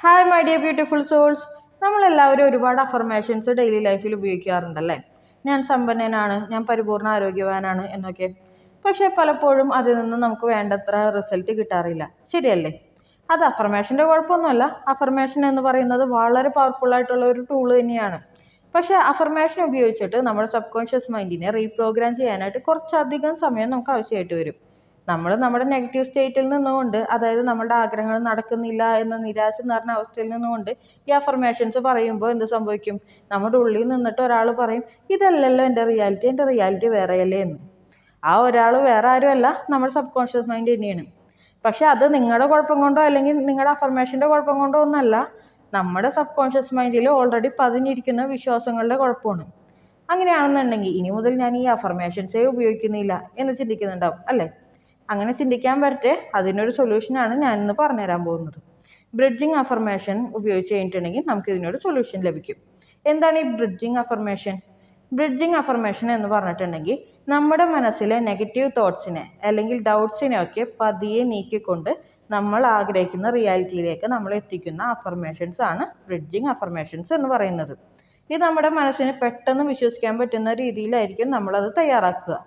Hi my dear beautiful souls. നമ്മളെല്ലാവരും ഒരുപാട് affirmations daily ലൈഫിൽ ഉപയോഗിക്കാറുണ്ടല്ലേ? ഞാൻ സമ്പന്നനാണ്, ഞാൻ പരിപൂർണ്ണ ആരോഗ്യവാനാണ് എന്നൊക്കെ. പക്ഷേ പലപ്പോഴും അതിൽ നിന്ന് നമുക്ക് വേണ്ടത്ര റിസൾട്ട് കിട്ടാറില്ല, ശരിയല്ലേ? അത് അഫർമേഷൻ്റെ കുഴപ്പമൊന്നുമല്ല. അഫർമേഷൻ എന്ന് പറയുന്നത് വളരെ പവർഫുൾ ആയിട്ടുള്ള ഒരു ടൂൾ തന്നെയാണ്. പക്ഷേ അഫർമേഷൻ ഉപയോഗിച്ചിട്ട് നമ്മുടെ സബ് കോൺഷ്യസ് മൈൻഡിനെ റീപ്രോഗ്രാം ചെയ്യാനായിട്ട് കുറച്ചധികം സമയം നമുക്ക് ആവശ്യമായിട്ട് വരും. നമ്മൾ നമ്മുടെ നെഗറ്റീവ് സ്റ്റേറ്റിൽ നിന്നുകൊണ്ട്, അതായത് നമ്മുടെ ആഗ്രഹങ്ങൾ നടക്കുന്നില്ല എന്ന നിരാശ നിറഞ്ഞ അവസ്ഥയിൽ നിന്നുകൊണ്ട് ഈ അഫർമേഷൻസ് പറയുമ്പോൾ എന്ത് സംഭവിക്കും? നമ്മുടെ ഉള്ളിൽ നിന്നിട്ട് ഒരാൾ പറയും, ഇതല്ലല്ലോ എൻ്റെ റിയാലിറ്റി വേറെയല്ലേ എന്ന്. ആ ഒരാൾ വേറെ ആരുമല്ല, നമ്മുടെ സബ് കോൺഷ്യസ് മൈൻഡ് തന്നെയാണ്. പക്ഷെ അത് നിങ്ങളുടെ കുഴപ്പം കൊണ്ടോ അല്ലെങ്കിൽ നിങ്ങളുടെ അഫർമേഷൻ്റെ കുഴപ്പം കൊണ്ടോ ഒന്നല്ല, നമ്മുടെ സബ് കോൺഷ്യസ് മൈൻഡിൽ ഓൾറെഡി പതിഞ്ഞിരിക്കുന്ന വിശ്വാസങ്ങളുടെ കുഴപ്പമാണ്. അങ്ങനെയാണെന്നുണ്ടെങ്കിൽ ഇനി മുതൽ ഞാൻ ഈ അഫർമേഷൻസേ ഉപയോഗിക്കുന്നില്ല എന്ന് ചിന്തിക്കുന്നുണ്ടാവും അല്ലേ? അങ്ങനെ ചിന്തിക്കാൻ പറ്റേ അതിനൊരു സൊല്യൂഷനാണ് ഞാനിന്ന് പറഞ്ഞുതരാൻ പോകുന്നത്. ബ്രിഡ്ജിങ് അഫർമേഷൻ ഉപയോഗിച്ച് കഴിഞ്ഞിട്ടുണ്ടെങ്കിൽ നമുക്ക് ഇതിനൊരു സൊല്യൂഷൻ ലഭിക്കും. എന്താണ് ഈ ബ്രിഡ്ജിങ് അഫർമേഷൻ? ബ്രിഡ്ജിങ് അഫർമേഷൻ എന്ന് പറഞ്ഞിട്ടുണ്ടെങ്കിൽ നമ്മുടെ മനസ്സിലെ നെഗറ്റീവ് തോട്ട്സിനെ അല്ലെങ്കിൽ ഡൗട്ട്സിനെ ഒക്കെ പതിയെ നീക്കിക്കൊണ്ട് നമ്മൾ ആഗ്രഹിക്കുന്ന റിയാലിറ്റിയിലേക്ക് നമ്മൾ എത്തിക്കുന്ന അഫർമേഷൻസ് ആണ് ബ്രിഡ്ജിങ് അഫർമേഷൻസ് എന്ന് പറയുന്നത്. ഇത് നമ്മുടെ മനസ്സിന് പെട്ടെന്ന് വിശ്വസിക്കാൻ പറ്റുന്ന രീതിയിലായിരിക്കും നമ്മളത് തയ്യാറാക്കുക.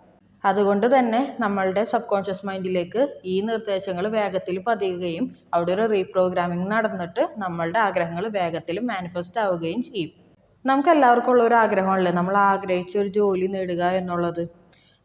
അതുകൊണ്ട് തന്നെ നമ്മളുടെ സബ് കോൺഷ്യസ് മൈൻഡിലേക്ക് ഈ നിർദ്ദേശങ്ങൾ വേഗത്തിൽ പതിയുകയും അവിടെ ഒരു റീപ്രോഗ്രാമിംഗ് നടന്നിട്ട് നമ്മളുടെ ആഗ്രഹങ്ങൾ വേഗത്തിൽ മാനിഫെസ്റ്റ് ആവുകയും ചെയ്യും. നമുക്ക് എല്ലാവർക്കും ഉള്ള ഒരു ആഗ്രഹമല്ലേ നമ്മൾ ആഗ്രഹിച്ച ഒരു ജോലി നേടുക എന്നുള്ളത്.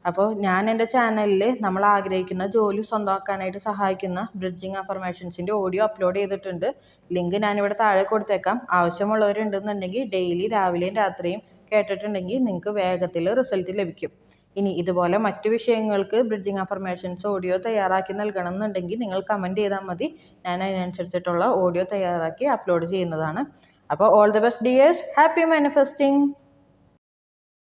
അപ്പോൾ ഞാൻ എൻ്റെ ചാനലിൽ നമ്മൾ ആഗ്രഹിക്കുന്ന ജോലി സ്വന്തമാക്കാനായിട്ട് സഹായിക്കുന്ന ബ്രിഡ്ജിങ് അഫർമേഷൻസിൻ്റെ ഓഡിയോ അപ്ലോഡ് ചെയ്തിട്ടുണ്ട്. ലിങ്ക് ഞാനിവിടെ താഴെ കൊടുത്തേക്കാം. ആവശ്യമുള്ളവരുണ്ടെന്നുണ്ടെങ്കിൽ ഡെയിലി രാവിലെയും രാത്രിയും കേട്ടിട്ടുണ്ടെങ്കിൽ നിങ്ങൾക്ക് വേഗത്തിൽ റിസൾട്ട് ലഭിക്കും. ഇനി ഇതുപോലെ മറ്റു വിഷയങ്ങൾക്ക് ബ്രിഡ്ജിങ് അഫർമേഷൻസ് ഓഡിയോ തയ്യാറാക്കി നൽകണം എന്നുണ്ടെങ്കിൽ നിങ്ങൾ കമൻറ്റ് ചെയ്താൽ മതി. ഞാൻ അതിനനുസരിച്ചിട്ടുള്ള ഓഡിയോ തയ്യാറാക്കി അപ്ലോഡ് ചെയ്യുന്നതാണ്. അപ്പോൾ all the best dears, happy manifesting.